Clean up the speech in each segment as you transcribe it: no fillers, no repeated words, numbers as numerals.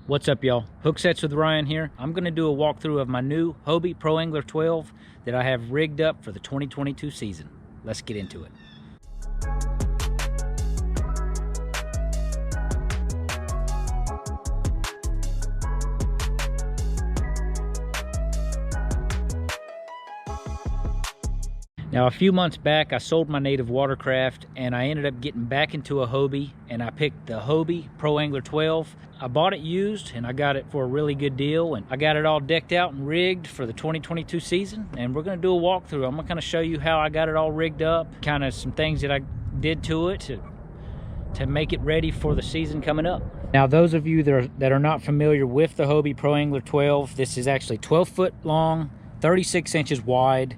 What's up, y'all? Hooksetz with Ryan here. I'm going to do a walkthrough of my new Hobie Pro Angler 12 that I have rigged up for the 2022 season. Let's get into it. Now, a few months back, I sold my native watercraft and I ended up getting back into a Hobie, and I picked the Hobie Pro Angler 12. I bought it used and I got it for a really good deal, and I got it all decked out and rigged for the 2022 season, and we're going to do a walkthrough. I'm going to kind of show you how I got it all rigged up, kind of some things that I did to it to make it ready for the season coming up. Now, those of you that are not familiar with the Hobie Pro Angler 12, this is actually 12 foot long, 36 inches wide.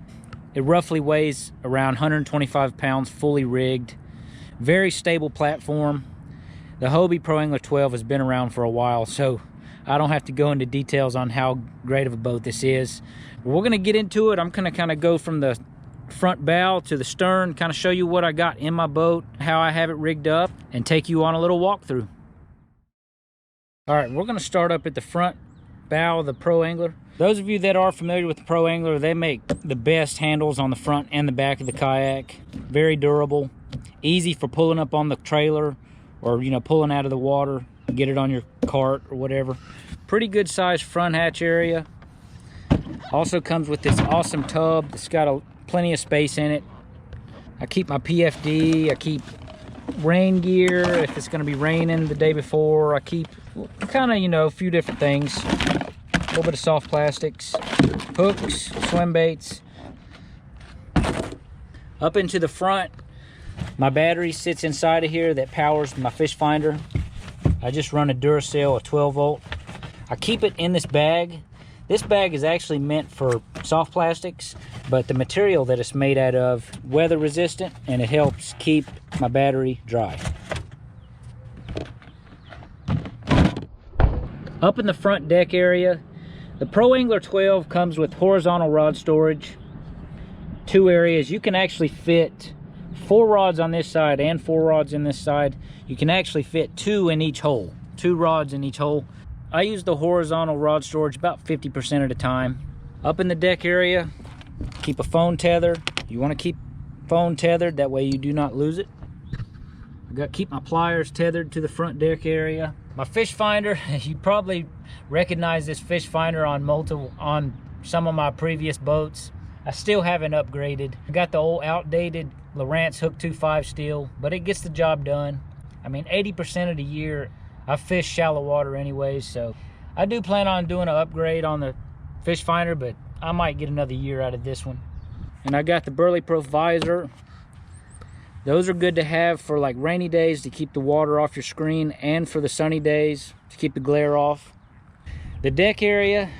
It roughly weighs around 125 pounds, fully rigged. Very stable platform. The Hobie Pro Angler 12 has been around for a while, so I don't have to go into details on how great of a boat this is. But we're going to get into it. I'm going to kind of go from the front bow to the stern, kind of show you what I got in my boat, how I have it rigged up, and take you on a little walkthrough. All right, we're going to start up at the front bow of the Pro Angler. Those of you that are familiar with the Pro Angler, they make the best handles on the front and the back of the kayak. Very durable, easy for pulling up on the trailer, or pulling out of the water, get it on your cart or whatever. Pretty good sized front hatch area. Also comes with this awesome tub that's got plenty of space in it. I keep my PFD, I keep rain gear if it's going to be raining the day before. I keep kind of a few different things. A little bit of soft plastics, hooks, swim baits. Up into the front, my battery sits inside of here that powers my fish finder. I just run a Duracell, a 12 volt. I keep it in this bag. This bag is actually meant for soft plastics, but the material that it's made out of weather resistant, and it helps keep my battery dry. Up in the front deck area, the Pro Angler 12 comes with horizontal rod storage. 2 areas. You can actually fit 4 rods on this side and 4 rods in this side. You can actually fit 2 in each hole. 2 rods in each hole. I use the horizontal rod storage about 50% of the time. Up in the deck area, keep a phone tether. You want to keep phone tethered, that way you do not lose it. Keep my pliers tethered to the front deck area. My fish finder, you probably recognize this fish finder on some of my previous boats. I still haven't upgraded. I got the old outdated Lowrance Hook 2.5 steel, but it gets the job done. I mean, 80% of the year I fish shallow water anyways, so I do plan on doing an upgrade on the fish finder, but I might get another year out of this one. And I got the Burley Pro visor. Those are good to have for like rainy days to keep the water off your screen, and for the sunny days to keep the glare off. The deck area,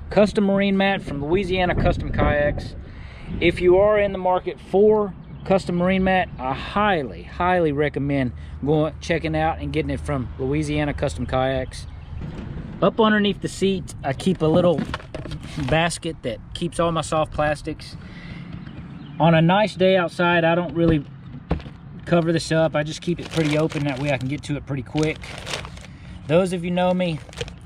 custom marine mat from Louisiana Custom Kayaks. If you are in the market for custom marine mat, I highly recommend checking out and getting it from Louisiana Custom Kayaks. Up underneath the seat, I keep a little basket that keeps all my soft plastics. On a nice day outside, I don't really cover this up. I just keep it pretty open, that way I can get to it pretty quick. Those of you know me,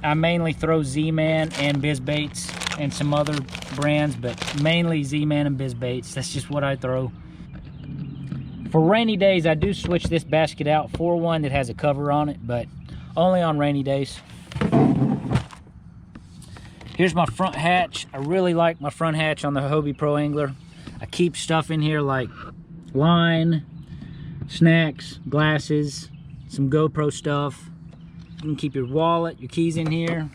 I mainly throw Z-Man and Biz Baits and some other brands, but mainly Z-Man and Biz Baits. That's just what I throw. For rainy days, I do switch this basket out for one that has a cover on it, but only on rainy days. Here's my front hatch. I really like my front hatch on the Hobie Pro Angler. I keep stuff in here like line, snacks, glasses, some GoPro stuff. You can keep your wallet, your keys in here.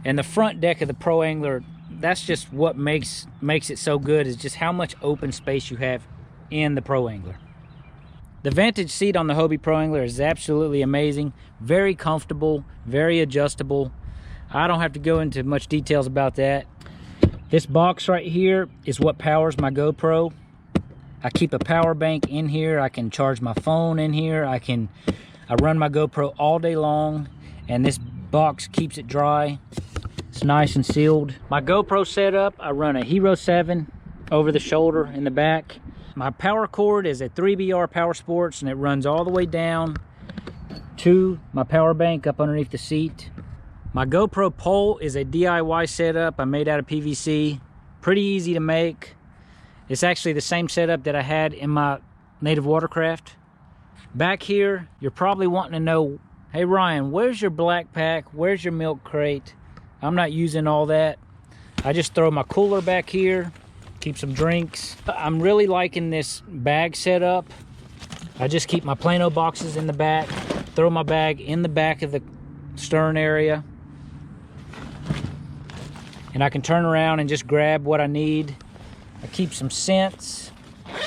And the front deck of the Pro Angler, that's just what makes it so good, is just how much open space you have in the Pro Angler. The Vantage Seat on the Hobie Pro Angler is absolutely amazing. Very comfortable, very adjustable. I don't have to go into much details about that. This box right here is what powers my GoPro. I keep a power bank in here. I can charge my phone in here. I run my GoPro all day long, and this box keeps it dry. It's nice and sealed. My GoPro setup, I run a Hero 7 over the shoulder in the back. My power cord is a 3BR Power Sports, and it runs all the way down 2, my power bank up underneath the seat. My GoPro pole is a DIY setup I made out of PVC. Pretty easy to make. It's actually the same setup that I had in my native watercraft. Back here, you're probably wanting to know, hey Ryan, where's your black pack? Where's your milk crate? I'm not using all that. I just throw my cooler back here, keep some drinks. I'm really liking this bag setup. I just keep my Plano boxes in the back, throw my bag in the back of the stern area, and I can turn around and just grab what I need. I keep some scents.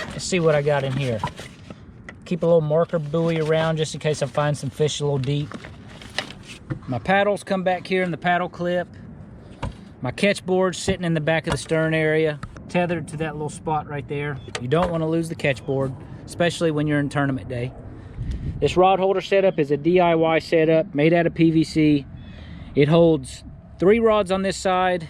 Let's see what I got in here. Keep a little marker buoy around just in case I find some fish a little deep. My paddles come back here in the paddle clip. My catch board's sitting in the back of the stern area, tethered to that little spot right there. You don't want to lose the catch board, especially when you're in tournament day. This rod holder setup is a DIY setup made out of PVC. It holds 3 rods on this side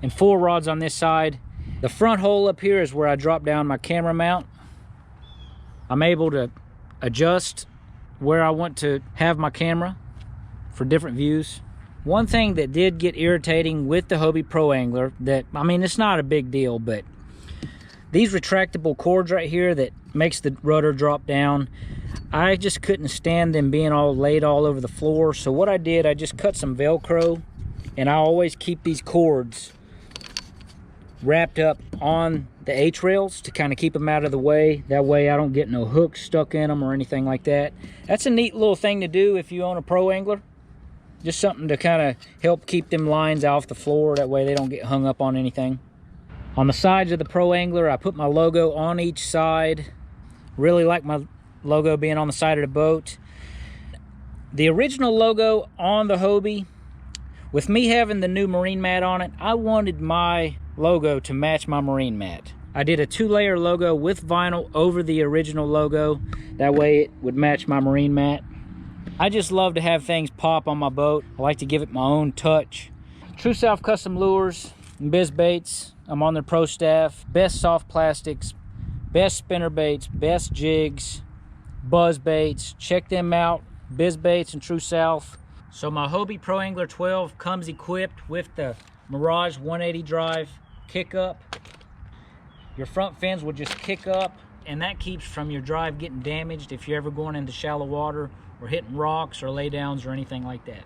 and 4 rods on this side. The front hole up here is where I drop down my camera mount. I'm able to adjust where I want to have my camera for different views. One thing that did get irritating with the Hobie Pro Angler, that, I mean, it's not a big deal, but these retractable cords right here that makes the rudder drop down, I just couldn't stand them being all laid all over the floor. So what I did, I just cut some Velcro, and I always keep these cords wrapped up on the H-rails to kind of keep them out of the way. That way I don't get no hooks stuck in them or anything like that. That's a neat little thing to do if you own a Pro Angler. Just something to kind of help keep them lines off the floor. That way they don't get hung up on anything. On the sides of the Pro Angler, I put my logo on each side. Really like my logo being on the side of the boat. The original logo on the Hobie, with me having the new marine mat on it, I wanted my logo to match my marine mat. I did a 2-layer logo with vinyl over the original logo. That way it would match my marine mat. I just love to have things pop on my boat. I like to give it my own touch. True South Custom Lures and Biz Baits. I'm on their pro staff. Best soft plastics, best spinner baits, best jigs, buzz baits. Check them out, Biz Baits and True South. So my Hobie Pro Angler 12 comes equipped with the Mirage 180 drive kick up. Your front fins will just kick up, and that keeps from your drive getting damaged if you're ever going into shallow water or hitting rocks or laydowns or anything like that.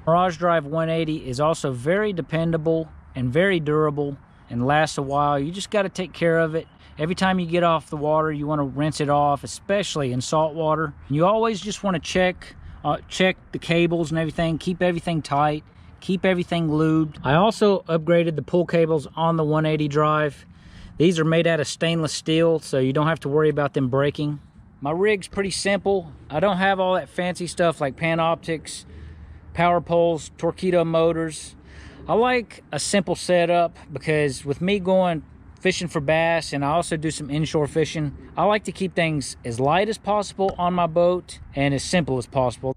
Mirage Drive 180 is also very dependable and very durable and lasts a while. You just got to take care of it. Every time you get off the water, you want to rinse it off, especially in salt water. You always just want to check the cables and everything, keep everything tight, keep everything lubed. I also upgraded the pull cables on the 180 drive. These are made out of stainless steel, so you don't have to worry about them breaking. My rig's pretty simple. I don't have all that fancy stuff like Panoptics, power poles, Torpedo motors. I like a simple setup because with me going fishing for bass, and I also do some inshore fishing, I like to keep things as light as possible on my boat and as simple as possible.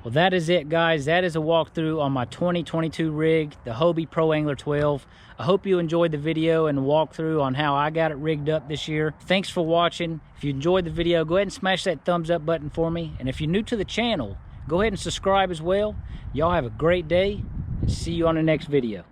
Well, that is it, guys. That is a walkthrough on my 2022 rig, the Hobie Pro Angler 12. I hope you enjoyed the video and the walkthrough on how I got it rigged up this year. Thanks for watching. If you enjoyed the video, go ahead and smash that thumbs up button for me. And if you're new to the channel, go ahead and subscribe as well. Y'all have a great day, and see you on the next video.